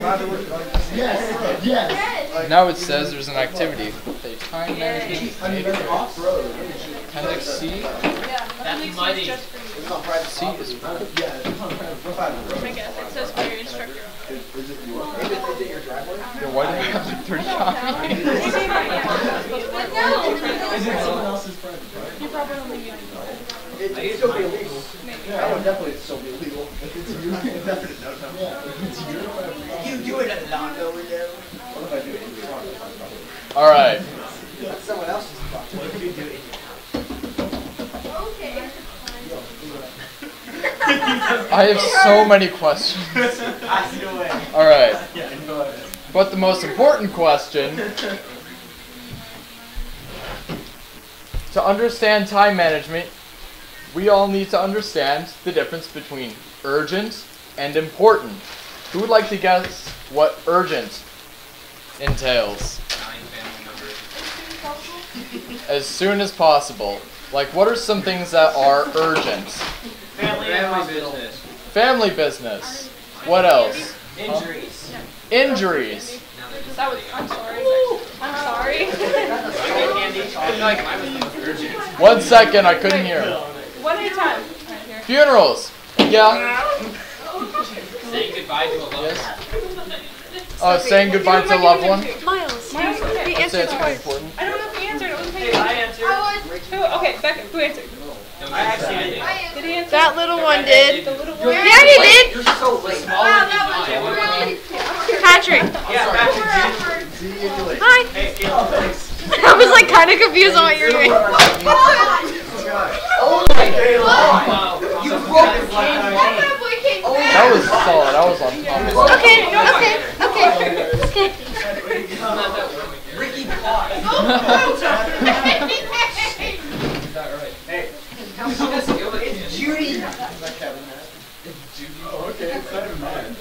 Yes. Yes. Now it says there's an activity. A time management matrix. Appendix C. That's mighty. C is full. I guess it says for your instructor. Yeah, why do I have like 30 copies? Is it someone else's friend? You probably only need It's still be illegal. maybe. I would definitely still be illegal. If it's you, definitely no. Yeah, if it's you. You do it a lot though, Leo. What if I do it in your car? All right. That's someone else's car. What if you do it in your Okay. I have so many questions. All right. But the most important question, to understand time management, we all need to understand the difference between urgent and important. Who would like to guess what urgent entails? As soon as possible. Like, what are some things that are urgent? Family business. Family business. What else? Injuries. Injuries. That was, I'm sorry. I'm sorry. 1 second, I couldn't hear. One at a time. Right here. Funerals. Yeah. Saying goodbye to a loved one. Oh, saying goodbye to a loved one. Miles, Miles, okay. he I'd say answered it's the pretty question. important. I don't know if he answered. I wasn't paying Hey, I attention. answered. Who? Okay, Becca. Who answered? I actually did. Did he answer? That little one did. The little one. Yeah, he did. You're so late. Wow, that Patrick. Yeah, Patrick. Hi. Hey, Caleb. I was like kind of confused on what you were doing. Oh my god. Wow. You broke his That was solid. That was on top. Okay, okay. Ricky caught. Hey. It's Judy. Oh, okay, it's not even mine.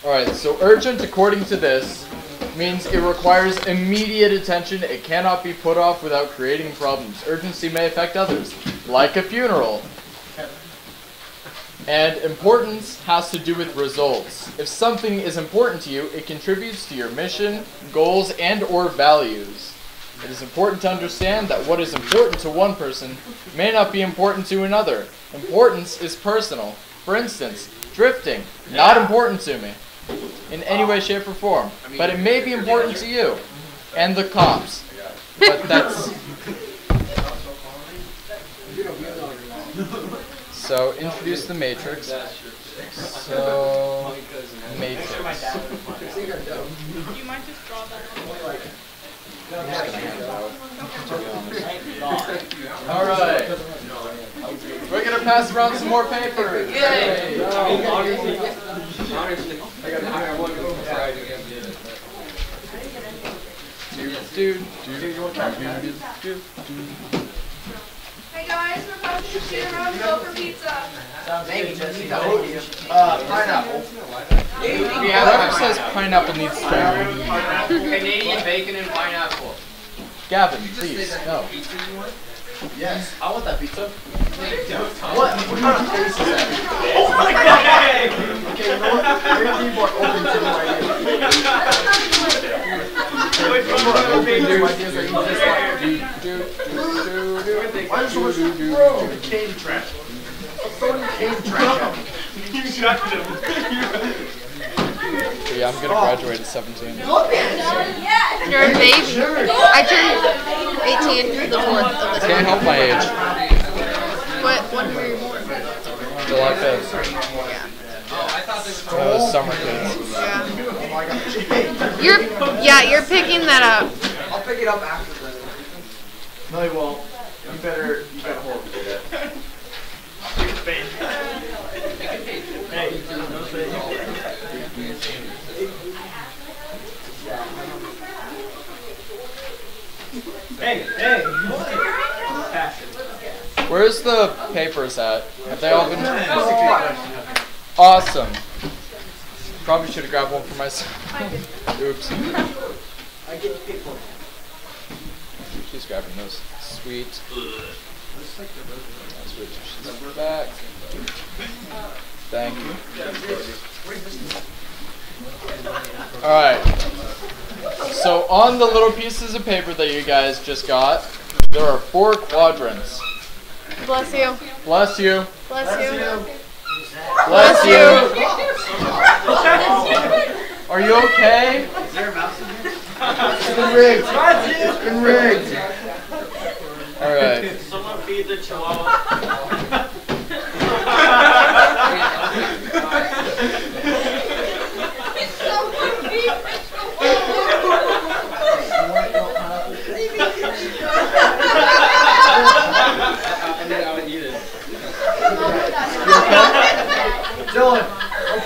Alright, so urgent, according to this, means it requires immediate attention. It cannot be put off without creating problems. Urgency may affect others, like a funeral. And importance has to do with results. If something is important to you, it contributes to your mission, goals, and or values. It is important to understand that what is important to one person may not be important to another. Importance is personal. For instance, drifting, not important to me in any way, shape, or form. But it may be important to you and the cops. But that's... So, introduce the matrix. So, matrix. You might just draw that on. I'm just gonna hand it out, to be honest. Alright. We're gonna pass around some more paper. Yay! Hey guys, we're about to shoot around and go for pizza. Pineapple. Whoever says pineapple needs to Canadian bacon and pineapple. Gavin, please, no. Yes. I want that pizza. What? What kind of face is that? Oh my god! Okay, you know what? Maybe people are open to new ideas. People are open to new ideas that you just like. Why is so much throw the cane trash? Throw the cane trash. You shot him. Yeah, I'm gonna graduate at 17. You're a baby. I turned 18 the 4th of this Can't help my age. When were you born? July 5th. Summer kids. Yeah. You're picking that up. I'll pick it up after this. No, you won't. You gotta hold it. Hey, no say. Hey! Where's the papers at? Have they all been... Awesome. Probably should have grabbed one for myself. Oops. She's grabbing those. Sweet. Switch back. Thank you. Alright. So on the little pieces of paper that you guys just got, there are 4 quadrants. Bless you. Bless you. Bless you. Bless you. Are you okay? Is there a mouse in here? It's been rigged. It's been rigged. Alright. Someone feed the chihuahua. I would eat it. Dylan, no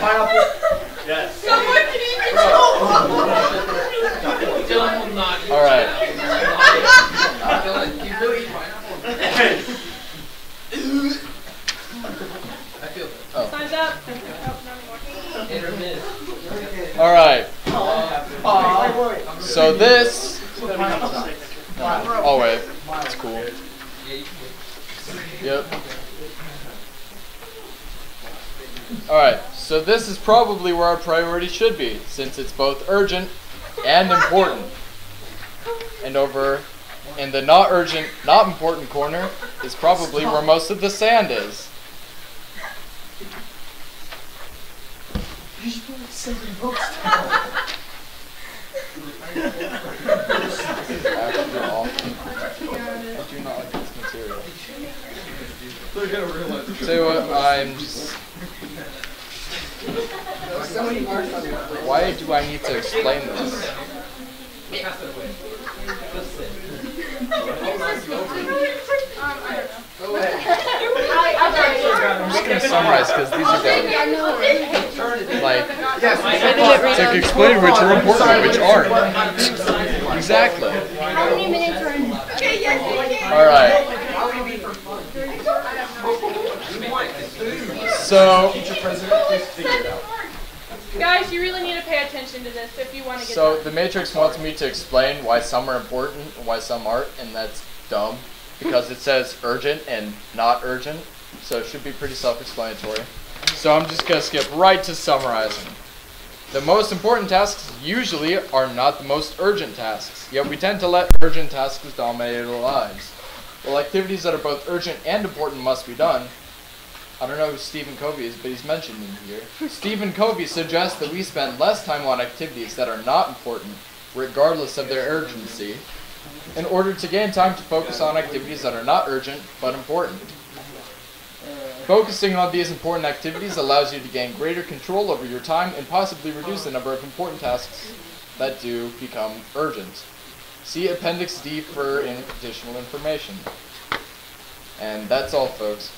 pineapple. Yes. Someone can eat the Dylan will not eat Alright. Dylan, you really eat pineapple? I feel it. Oh. Signs up. Hit or miss. Alright. So this... Oh wait, that's cool. Yep. Alright, so this is probably where our priority should be, since it's both urgent and important. And over in the not urgent, not important corner is probably where most of the sand is. You should be sending books down. Actually awful. I do not like this material. They're gonna realize. Tell you what, I'm just... Why do I need to explain this? I'm just gonna summarize because these are the, like, to explain which are important and which aren't. Exactly. How many minutes are in? Alright. So, Guys, you really need to pay attention to this if you want to get so done. the Matrix wants me to explain why some are important and why some aren't, and that's dumb. Because it says urgent and not urgent, so it should be pretty self-explanatory. So I'm just going to skip right to summarizing. The most important tasks usually are not the most urgent tasks, yet we tend to let urgent tasks dominate our lives. While activities that are both urgent and important must be done, I don't know who Stephen Covey is, but he's mentioned in here. Stephen Covey suggests that we spend less time on activities that are not important, regardless of their urgency, in order to gain time to focus on activities that are not urgent, but important. Focusing on these important activities allows you to gain greater control over your time and possibly reduce the number of important tasks that do become urgent. See Appendix D for additional information. And that's all, folks.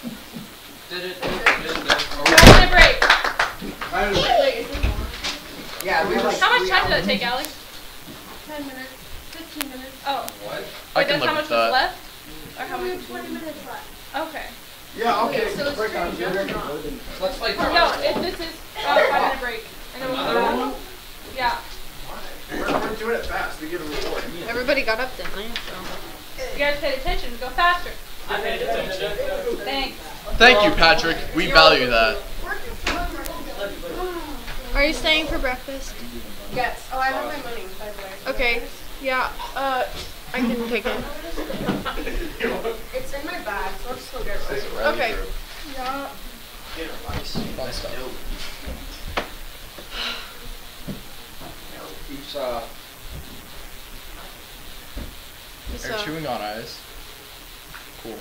5 minute break. Yeah, we like. How much time did that take, Alex? 10 minutes. 15 minutes. Oh. What? I Wait, can that's how look much at that. was left? Or how We much? have 20 minutes left. Okay. Yeah, okay. So it's Break on pretty it. good. Let's play No, this is 5 minute break. And then we'll yeah. We're doing it fast. We get a report. Everybody got up, didn't they? So. You guys paid attention. Go faster. I paid attention. Thanks. Thank you, Patrick. We value that. Are you staying for breakfast? Yes. Oh, I have my money, by the way. Okay. Yeah. I can take it. It's in my bag, so I'll just go get it. Okay. Yeah. Fun stuff. So, Are you chewing on ice? Cool.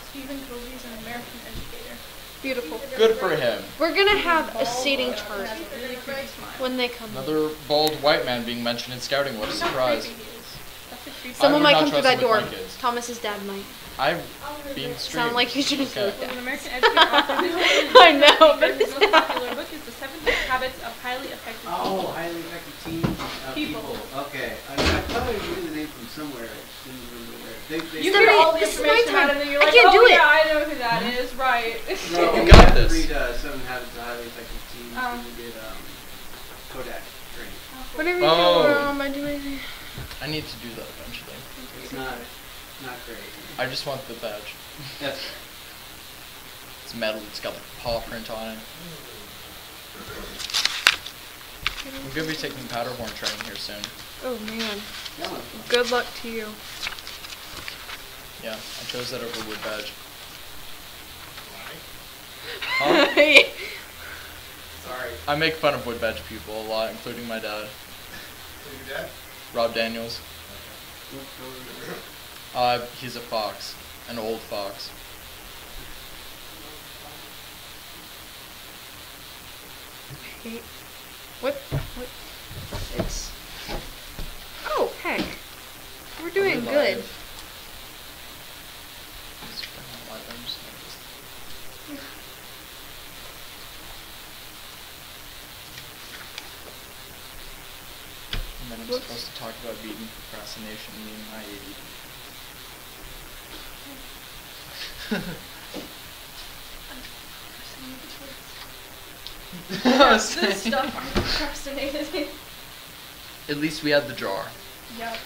Stephen Covey is an American educator. beautiful. Good for him. We're gonna have a seating chart when they come. Another bald white man being mentioned in scouting. What a surprise. Someone would might not come through trust that him with door. my kids. Thomas's dad might. I'm being streamed. Sound like you should have Okay. said An that. American educator author whose I know, but his most popular book is The 7 Habits of Highly Effective People. Oh, highly effective team people. Okay. I thought I knew the name from somewhere. I just didn't remember where. They You Sorry, get all the this is information my out time. and then you're I like, can't oh do it. yeah, I know who that is, right. You got this. Read 7 Habits of Highly Effective Teams and we did Kodak training. Whatever you Oh. do, am I doing? I need to do that eventually. It's not great. I just want the badge. Yes. It's metal. It's got like a paw print on it. I'm gonna be taking powderhorn training here soon. Oh man. That one's Good luck to you. Yeah, I chose that over wood badge. Sorry. I make fun of wood badge people a lot, including my dad, Who's your dad? Rob Daniels. He's a fox, an old fox. Hey, what? It's. Oh, hey. We're doing Are we good. live? It's kinda live, I'm just gonna And then I'm Whoops. supposed to talk about beating procrastination in my This stuff I'm procrastinating. At least we had the jar. Yep.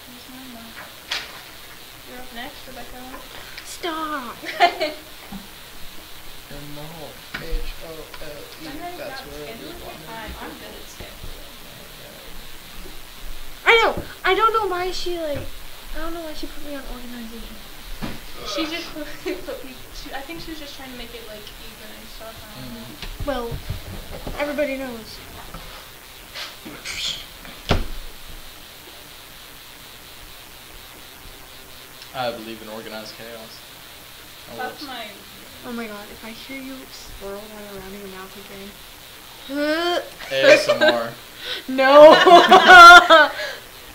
Where's mine now? You're up next, Rebecca. Stop. In the hole. H-O-L-E. Sometimes That's not where scheduling we want my time. I'm good at scheduling. I know. I don't know why she I don't know why she put me on organization. She just put me. I think she was just trying to make it like even and stuff. I don't know. Well, everybody knows. I believe in organized chaos. Oh, That's whoops. my. Oh my god, if I hear you swirl that around in your mouth again. ASMR. No.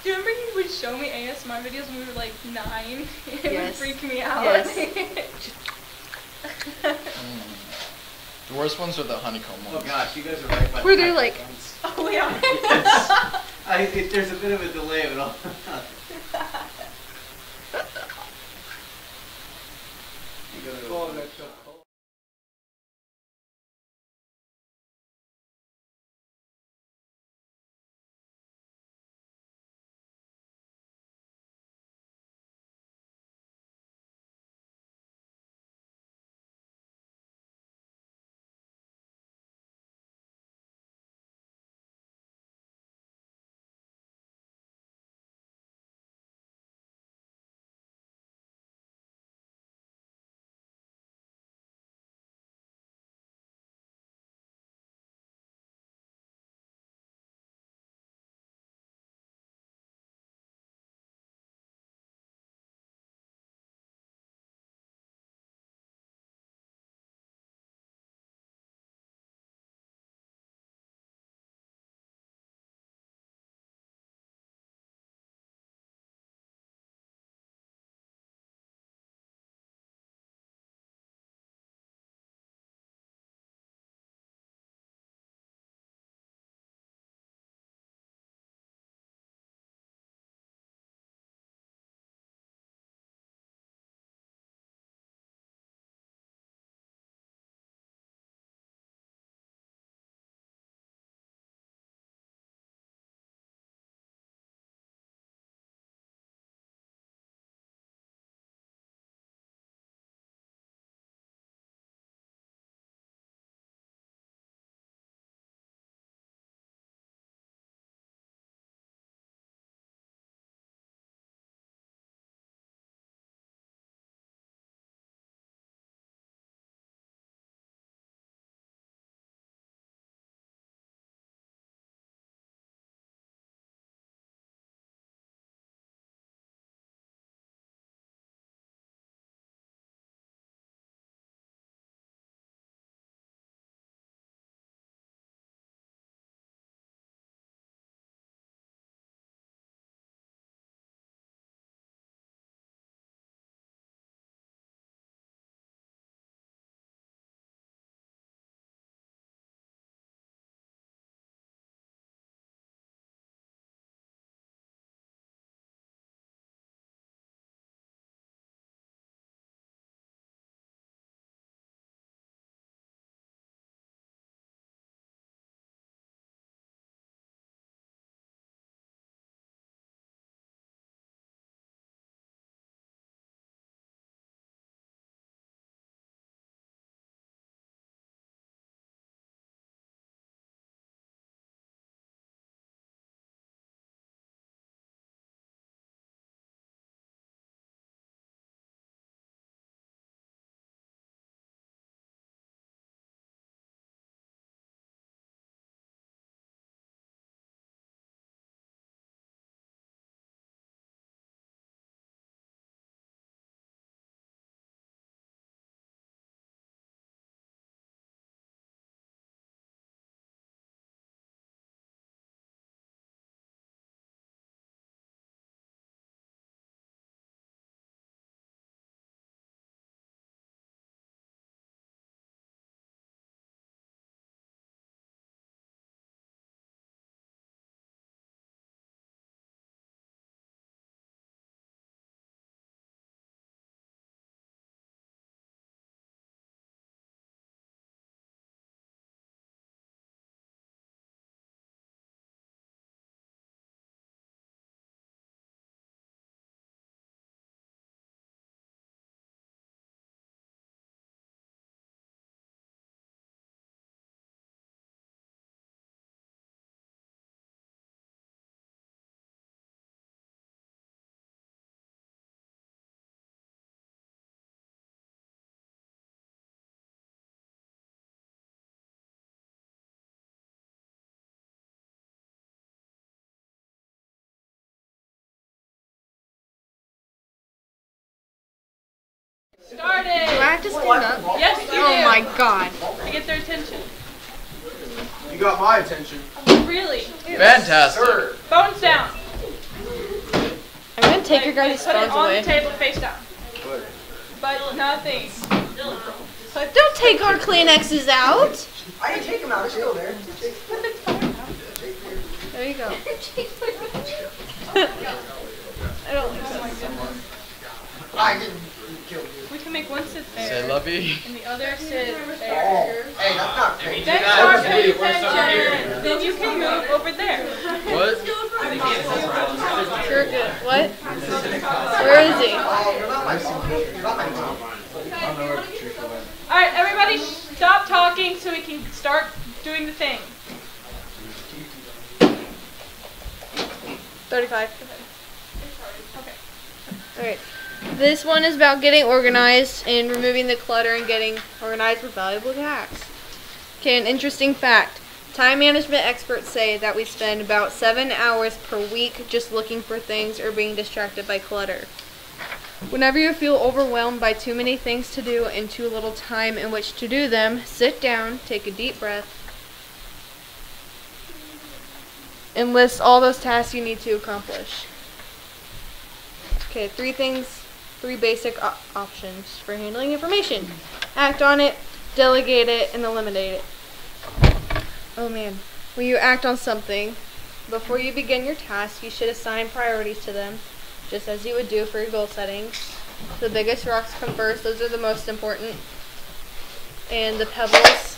Do you remember you would show me ASMR videos when we were like 9? It would Yes. freak me out. Yes. The worst ones are the honeycomb ones. Oh gosh, you guys are right by Where the they're like- microphones. Oh yeah. There's a bit of a delay, but I'll. Oh, that's so Started! Do I have to stand up? Yes, you do. Oh my god. To get their attention. You got my attention. Really? Fantastic. Sir. Bones down. I'm gonna take your guys' Put it phones on away. the table face down. But nothing. Don't take our Kleenexes out. I didn't take him out. It's still there. Put the phone down. There you go. I don't like that. I didn't kill you. We can make one sit there. Say lovey. And the other sit Oh, there. hey, that's not fair. Then start paying attention. Then you can move over there. What? You're good. What? Where is he? Alright, everybody stop talking so we can start doing the thing. 35. Okay. Alright. This one is about getting organized and removing the clutter and getting organized with valuable tasks. Okay, an interesting fact. Time management experts say that we spend about 7 hours per week just looking for things or being distracted by clutter. Whenever you feel overwhelmed by too many things to do and too little time in which to do them, sit down, take a deep breath, and list all those tasks you need to accomplish. Okay, three basic options for handling information. Act on it, delegate it, and eliminate it. Oh man, when you act on something, before you begin your task, you should assign priorities to them, just as you would do for your goal settings. The biggest rocks come first, those are the most important. And the pebbles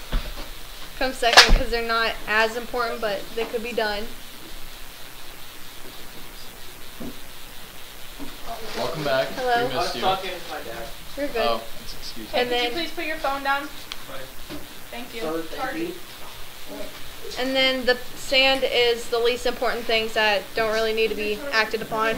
come second because they're not as important, but they could be done. Welcome back. Hello. We missed you. with my dad. You're good. Oh, excuse me. Hey, And could you then- please put your phone down? Thank you. Tardy. And then the sand is the least important things that don't really need to be acted upon.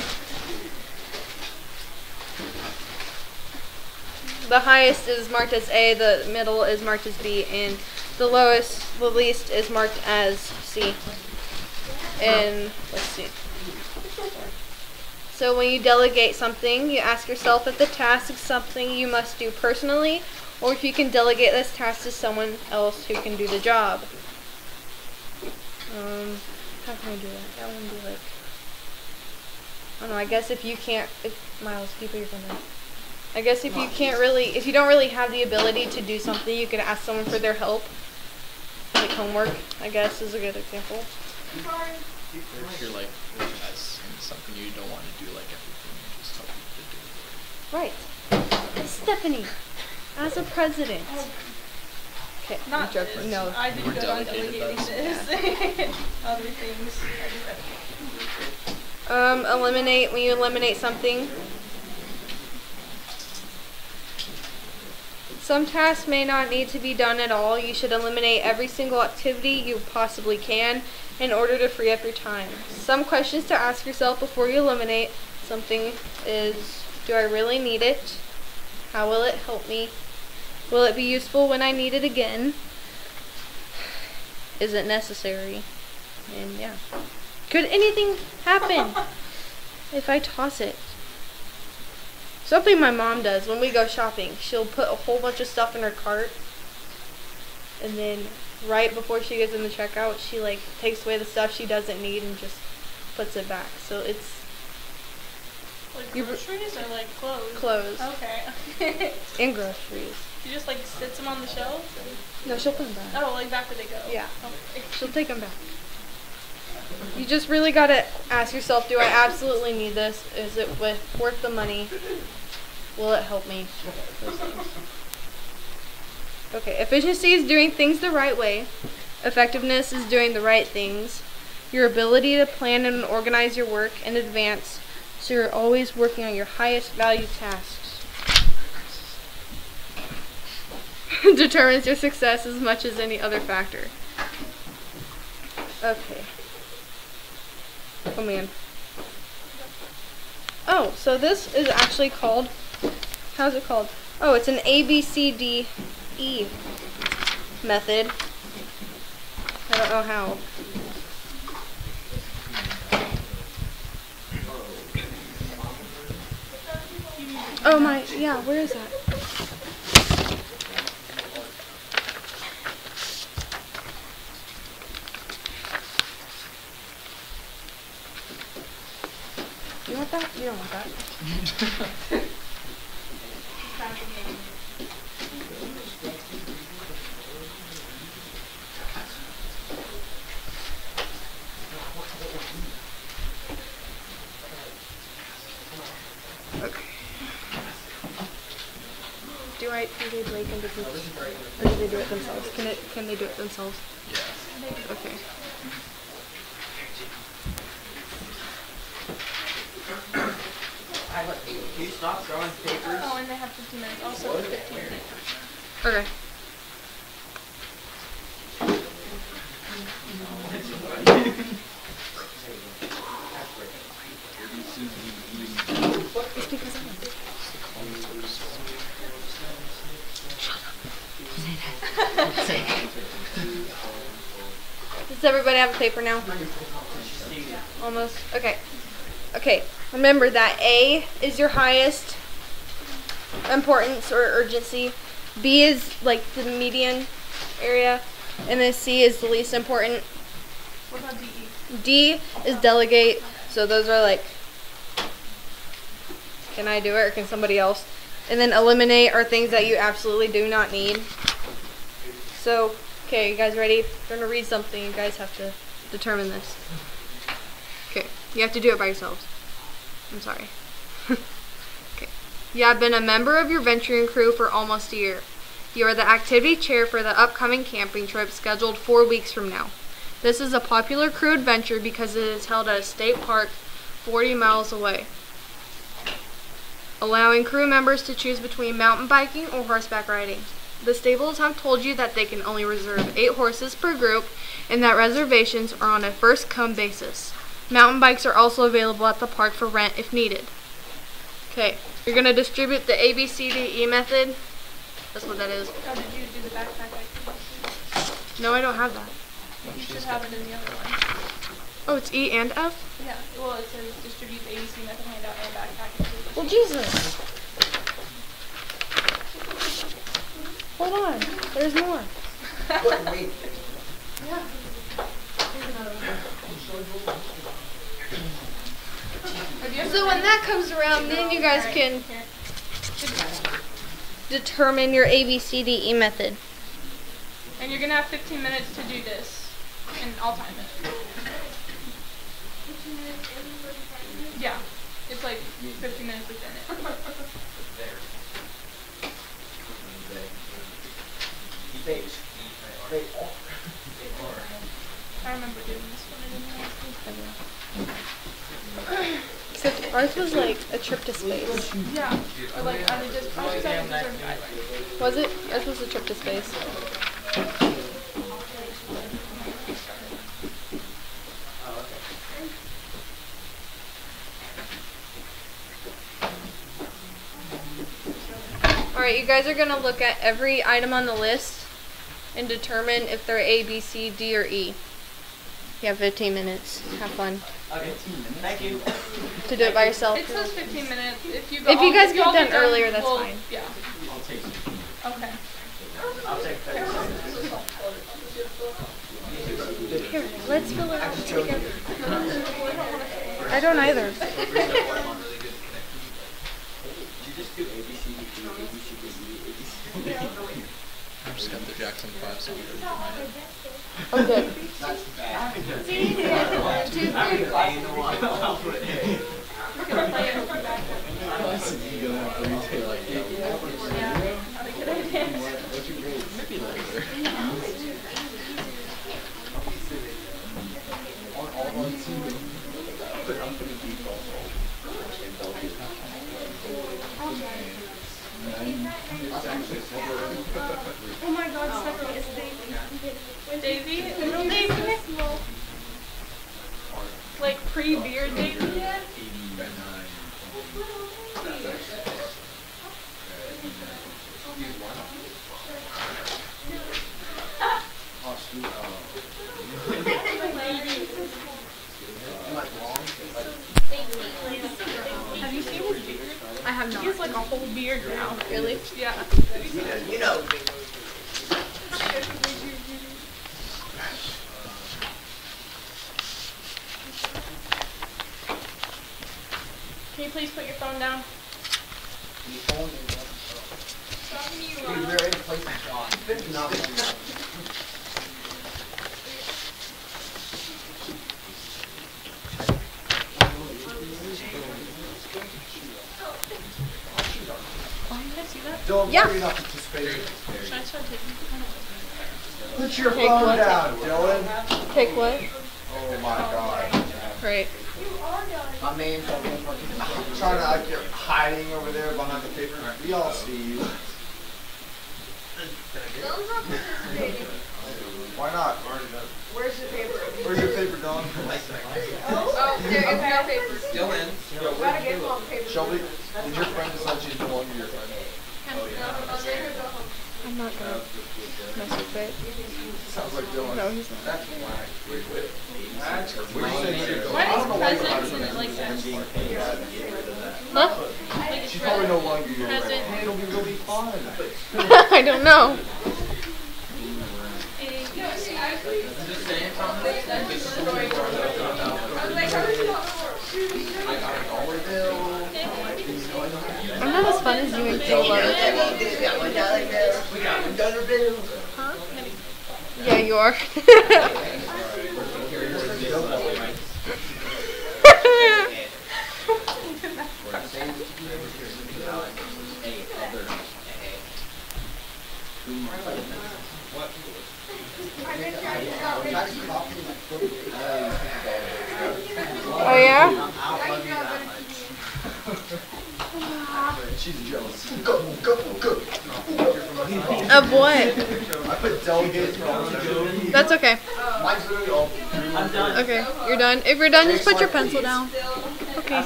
The highest is marked as A, the middle is marked as B, and the least is marked as C. And let's see. So when you delegate something, you ask yourself if the task is something you must do personally, or if you can delegate this task to someone else who can do the job. How can I do that? That would be like, I don't know, I guess if you can't, Miles, can you put your phone down? I guess if you don't really have the ability to do something, you could ask someone for their help. Like homework, I guess, is a good example. If you're like organized in something you don't want to do, like everything, you just help people to do it. Right. Stephanie, as a president. Okay, Not I'm joking. this. No. I did We're good on delegated, delegating that's- this. Other things. Eliminate, when you eliminate something. Some tasks may not need to be done at all. You should eliminate every single activity you possibly can in order to free up your time. Some questions to ask yourself before you eliminate something is, do I really need it? How will it help me? Will it be useful when I need it again? Is it necessary? And yeah. Could anything happen if I toss it? Something my mom does when we go shopping, she'll put a whole bunch of stuff in her cart, and then right before she gets in the checkout, she like takes away the stuff she doesn't need and just puts it back. So it's Like You- groceries or like clothes? clothes Okay. and groceries. She just like sits them on the shelf? No, she'll put them back. Oh, like back where they go? Yeah. Okay. She'll take them back. You just really gotta ask yourself, do I absolutely need this? Is it worth the money? Will it help me? Those things. Okay, efficiency is doing things the right way. Effectiveness is doing the right things. Your ability to plan and organize your work in advance so you're always working on your highest value tasks. Determines your success as much as any other factor. Okay. Oh man. Oh, so this is actually called, how's it called? Oh, it's an ABCDE method. I don't know how. Oh my, yeah, where is that? want that? You don't want that. Okay. Do they break into groups? Or do they do it themselves? Can they do it themselves? Yeah. Okay. Can you stop throwing papers? Oh, and they have 15 minutes. Also 15 minutes. Okay. It's because I'm Does everybody have a paper now? Almost. Okay. Okay. Remember that A is your highest importance or urgency. B is like the median area. And then C is the least important. What about DE? D is delegate. So those are like, can I do it or can somebody else? And then eliminate are things that you absolutely do not need. So, okay, you guys ready? I'm going to read something. You guys have to determine this. Okay, you have to do it by yourselves. I'm sorry. Okay. You have been a member of your venturing crew for almost a year. You are the activity chair for the upcoming camping trip scheduled 4 weeks from now. This is a popular crew adventure because it is held at a state park 40 miles away, allowing crew members to choose between mountain biking or horseback riding. The stables have told you that they can only reserve 8 horses per group and that reservations are on a first-come basis. Mountain bikes are also available at the park for rent if needed. Okay, you're going to distribute the ABCDE method. That's what that is. Oh, did you do the backpack activity? No, I don't have that. You should have it in the other one. Oh, it's E and F? Yeah, well, it says distribute the ABC method handout and backpack activity. Well, Jesus. Hold on. There's more. Yeah. So when that comes around, then you guys can determine your ABCDE method. And you're going to have 15 minutes to do this. And I'll time it. Yeah. It's like 15 minutes within it. I remember doing this one. Except ours was like a trip to space. Yeah. Or like on a just guide. Was it? Ours was a trip to space. Alright, you guys are going to look at every item on the list and determine if they're A, B, C, D, or E. You have 15 minutes. Have fun. Okay. Thank you. To do it by yourself. It says 15 minutes. If you guys get all done earlier, that's fine. Yeah. I'll take it. Okay. I'll take 30 seconds. Here, let's fill it out together. I don't either. I've just got the Jackson 5 song in my head. Okay. That's bad. Maybe later. Oh my God, Stephanie, it's Davey. Davey? Little Davey? Like pre-beer Davey yet? Have you seen his beard? I have not. He has like a whole beard now. Really? Yeah. You know. please put your phone down? Can I see that? Dylan, Yeah. why are you not participating? Should I start taking? Put your Take phone what? down, Dylan. Take what? Oh my god. Right. My name's on the trying to like you're hiding over there behind the paper. We all see you. Why not? Where's your paper? Where's your paper, Dylan? Oh, there is no paper. Dylan. Gotta get home paper. Shelby, did your friend decide she's no longer your friend? I'm not gonna mess with it. Sounds like Dylan. No, he's not. That's whack. Why is present in it like that? Huh? Like it's She's probably no longer your friend. present. Hey, it'll be really fun. I don't know. Just saying, Thomas. I'm not as fun as you and Phil are. Huh? Yeah, you are. Oh yeah? She's jealous. Go, go, go. Of what? I put delegates for all of them. That's okay. Mine's literally all. Okay, you're done. If you're done, just put your pencil down. Okay.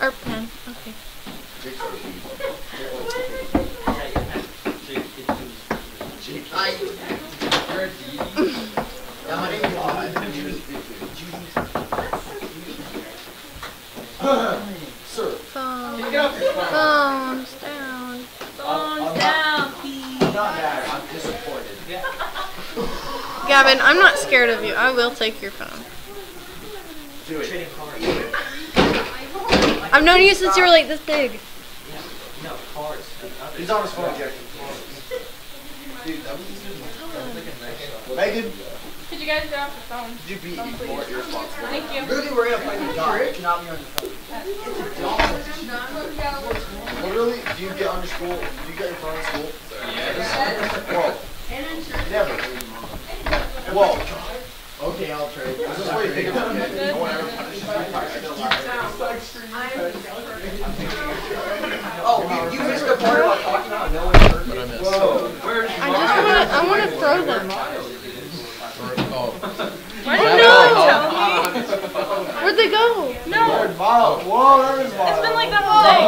Or pen. Okay. Sir. Phones down. Phones down, please. Not mad. I'm disappointed. Gavin, I'm not scared of you. I will take your phone. Do it. I've known you since you were like this big. He's on his phone, Jack. Megan, Could you guys get off the phone? could you be more irresponsible? Thank you. Really, we're gonna play the dark, not me on the phone. Literally, do you get on your school? Do you get your phone in school? Whoa. Never. Whoa. Okay, I'll trade. Is this what you think about it? No one ever punishes Oh, you missed the part about talking about no one heard. What I missed. Whoa. I wanna throw them. Oh. Why didn't you tell me? Where'd they go? No. Miles. Whoa, that is Miles. It's been like that all day.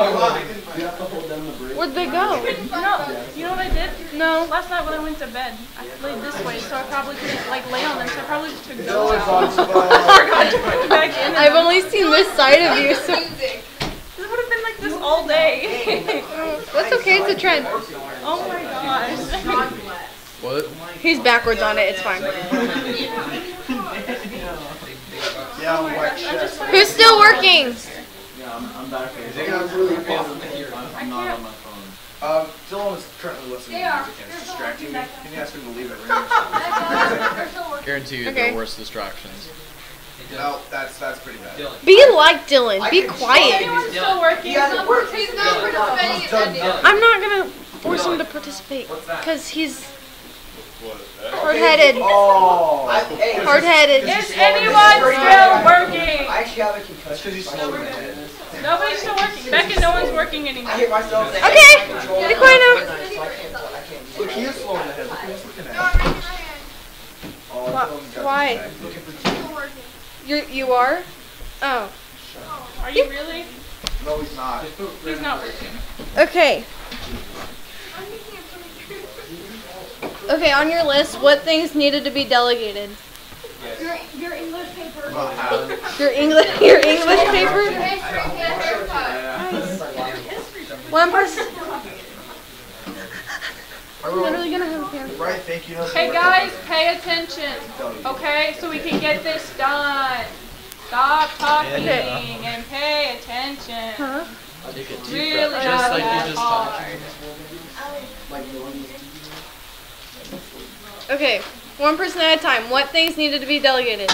You have to hold down the bridge. Where'd they go? No. You know what I did? No. Last night when I went to bed, I laid this way, so I probably couldn't like lay on them, so I probably just took those No one's out. on spot. Forgot to put them back in. I've only seen this side of you, so This would have been like this all day. that's okay. It's a trend. Oh my gosh. What? He's backwards on it. It's fine. Yeah, I'm wet chest. Who's still working? Yeah, I'm back here. Yeah, I'm really fun. I'm not on my phone. Dylan is currently listening to music and it's distracting me. Can you ask him to leave it right Guarantee you Okay. there are worse distractions. No, that's pretty bad. Dylan. Be like Dylan. Be quiet. Anyone's still working? He's not participating in I'm not gonna force him to participate because he's hard-headed. Oh! Hard-headed. Is anyone still working? I actually have a That's concussion. because he's slow in the head. Nobody's still working. Becca, no one's working anymore. I hit myself. Okay, be quiet now. Look, he is slow in the head. Look what he's looking at. Oh, Dylan's got Why? this You are? Oh. Are you really? bag. No, he's not. He's not working. Okay. Okay, on your list, what things needed to be delegated? your English paper. About half. Your English paper? One person. I'm literally gonna have a pair. Right, thank you. Hey guys, pay attention. Okay, so we can get this done. Stop talking and pay attention. Huh? Take a deep Really breath, just like you just talked. hard. Okay, one person at a time. What things needed to be delegated?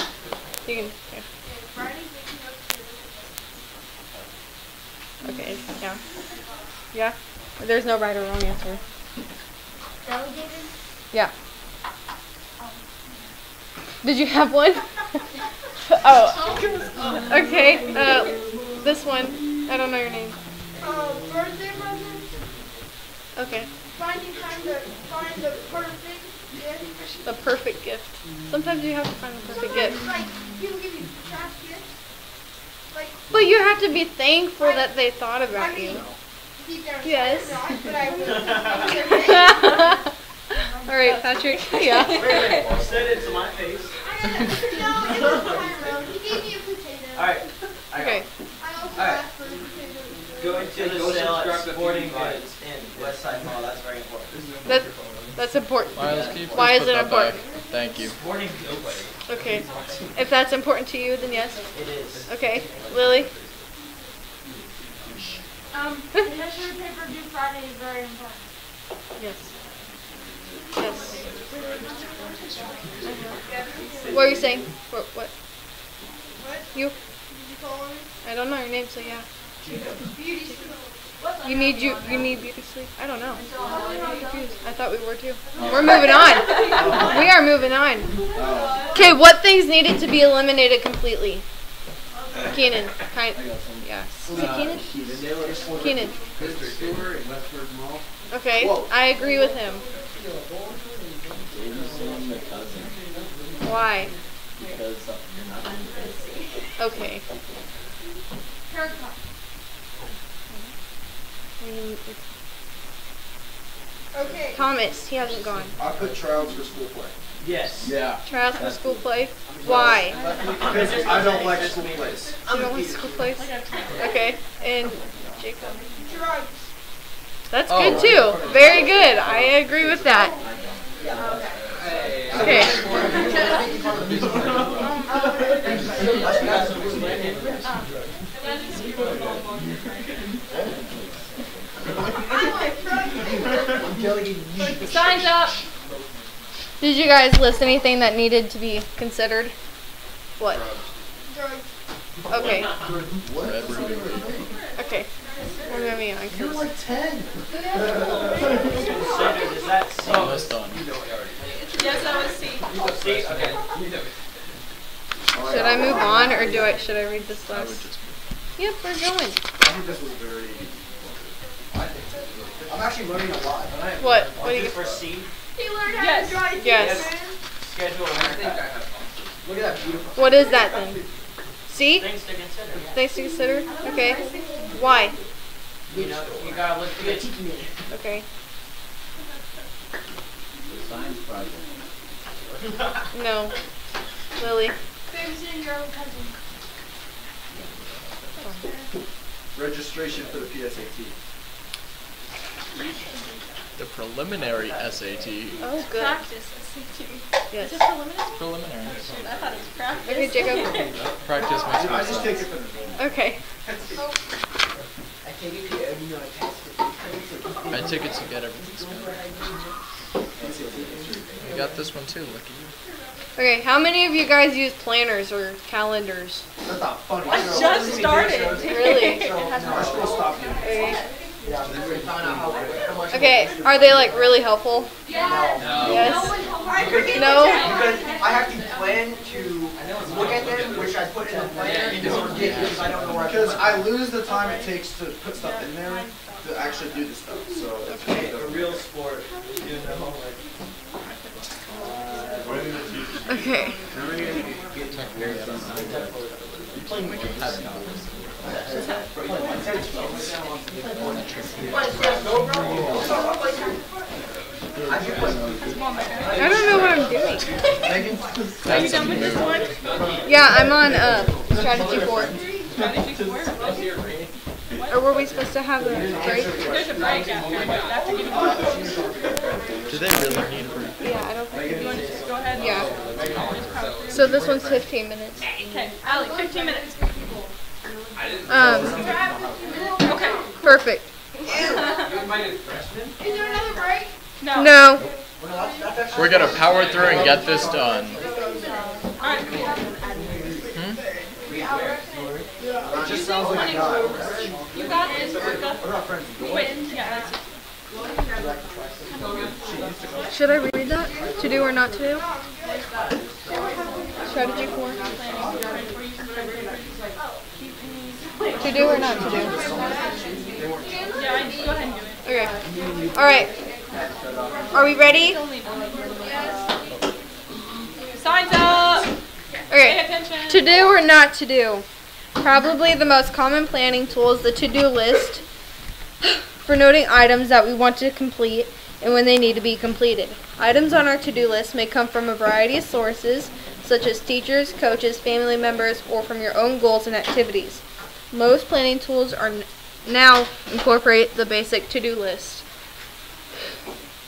You can. Okay, yeah. Yeah? There's no right or wrong answer. Delegated? Yeah. Did you have one? Oh. Okay, this one. I don't know your name. Birthday present? Okay. Finding time to find the perfect gift. The perfect gift. Sometimes you have to find the perfect gift. Like, people give you trash gifts. Like, But you have to be thankful that they thought I about mean, you. deep down Yes. inside, not, but I will. All right, Patrick. Yeah. Said it to my face. No, it was Tyro. He gave me a potato. Alright. Okay. I also Alright. asked for a potato. Going to the Go sale at subscribe to Sporting Goods. Goods in West Side Mall, that's very important. That's important. Miles, can you please Why is put it that important? back? Thank you. Sporting Goods. Okay. If that's important to you, then yes. It is. Okay. Lily? Measured paper due Friday is very important. Yes. Yes. What are you saying? What? What? You? Did you call me? I don't know your name, so yeah. Beauty sleep. You need beauty sleep? I don't know. I'm confused. I thought we were too. We're moving on. We are moving on. Okay, what things needed to be eliminated completely? Keenan. Yes. Is it Keenan? Keenan. Sewer in Westford Mall. Okay, I agree with him. Why? Okay. Haircut. Okay. Thomas, he hasn't gone. I put trials for school play. Yes. Yeah. Trials for school play? Why? Because I don't like school plays. You don't like school plays? Okay, and Jacob. Drugs. That's good too. Very good. I agree with that. Okay. Signs up. Did you guys list anything that needed to be considered? What? Drugs. Okay. Red ruby. Okay. We're moving on. You're like 10. Considered, is that C? Almost done. Yes, that was C. C? Okay. Should I move on or should I read this I would last? just Yep, we're going. I think this was very. I'm actually running a lot. What? What do you? For C? He learned how Yes. to drive. Yes. Schedule a haircut. Look at that beautiful. What is that then? See? Things to consider, yeah. Things to consider? Okay. Why? You know, you gotta look good. Okay. Science project. No. Lily. Babysitting your own cousin. Registration for the PSAT. the preliminary SAT. Oh, good. Practice. SAT. Yes. Is it preliminary? Preliminary. I thought it was practice. Okay, Jacob. Practice makes I more just take it sense. for the Okay. I take it to you know I passed it. I took it to get everything covered. You got this one too, look at you. Okay, how many of you guys use planners or calendars? That's not funny. I just started. Really? I should stop you. Okay. Found out how much. Okay, are they like really helpful? Yeah. Yes. I forget No? Because I have to plan to look at them, which I put in the planner, and it's ridiculous, I don't know where I put Because it. I lose the time it takes to put stuff in there to actually do the stuff. So it's Hey, a real sport. You know, like. Okay. I don't know what I'm doing. Are you done with this one? Yeah, I'm on strategy 4. Strategy 4? Or were we supposed to have a break? There's a break after you. Do they really need a break? Yeah, I don't think. You want to just go ahead? Yeah. So this one's 15 minutes. Okay, Allie, 15 minutes. Okay. Perfect. Is there another break? No. No. We're gonna power through and get this done. Alright. It just sounds like a guy. You got this, Erica. We're not friends. Wait, yeah, that's it. Should I read that? To do or not to do? Strategy 4. To do or not to do? Yeah, go ahead and do it. Okay. Alright. Are we ready? Signs up! Pay Okay. attention. To do or not to do? Probably the most common planning tool is the to-do list for noting items that we want to complete and when they need to be completed. Items on our to-do list may come from a variety of sources, such as teachers, coaches, family members, or from your own goals and activities. Most planning tools are now incorporate the basic to-do list.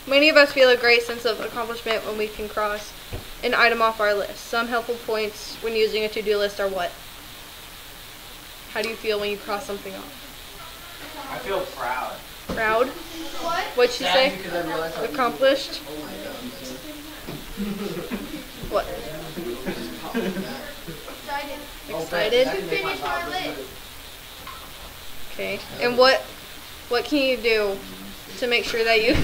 Many of us feel a great sense of accomplishment when we can cross an item off our list. Some helpful points when using a to-do list are what? How do you feel when you cross something off? I feel proud. Proud? What'd you say? Accomplished? What? Excited? Finish my list. Okay. And what can you do to make sure that you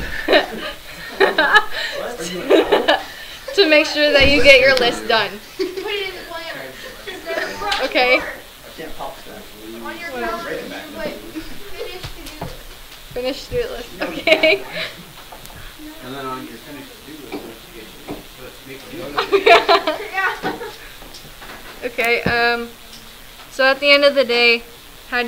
to make sure that you get your list done? Put it in the planner. Okay. On your calendar, you put finish to do list. Finish to-do list. Okay. And then on your finished to-do list, you Okay. So at the end of the day, how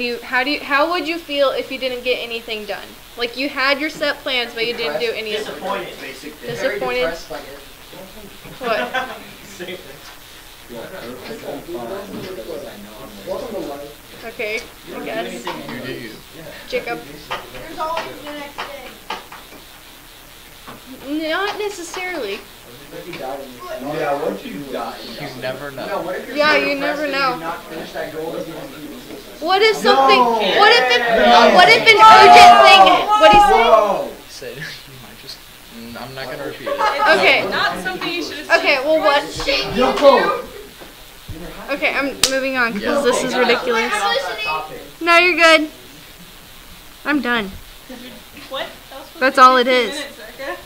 would you feel if you didn't get anything done? Like you had your set plans, but you didn't do any of them. Disappointed, basically. Disappointed? What? Okay, I guess. Jacob. There's always the next day. Not necessarily. Yeah, what if you die? You never know. Yeah, you never know. What if something? What if an urgent thing? What do you say? He said you might just. I'm not gonna repeat it. Okay. Not something you should have Okay. Well, what? Yoko! Okay, I'm moving on because this is ridiculous. I'm listening. No, you're good. I'm done. What? That's all it is. Minutes, Erica.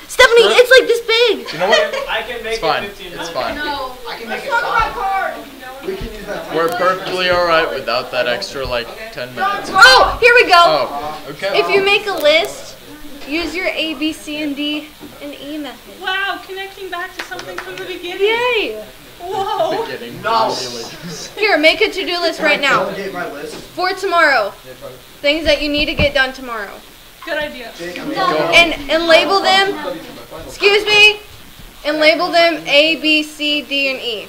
Stephanie, it's like this big. You know what? I can make It's fine. it 15 It's minutes. fine. No. I can Let's make it talk about 5. cards. We can use that. We're perfectly alright without that extra like 10 minutes. Oh, here we go. Oh, okay. If you make a list, use your A, B, C, and D and E method. Wow, connecting back to something from the beginning. Yay! Whoa. Beginning. No. Here, make a to-do list right now Delegate my list. for tomorrow. Things that you need to get done tomorrow. Good idea. And label them, excuse me, and label them A, B, C, D, and E.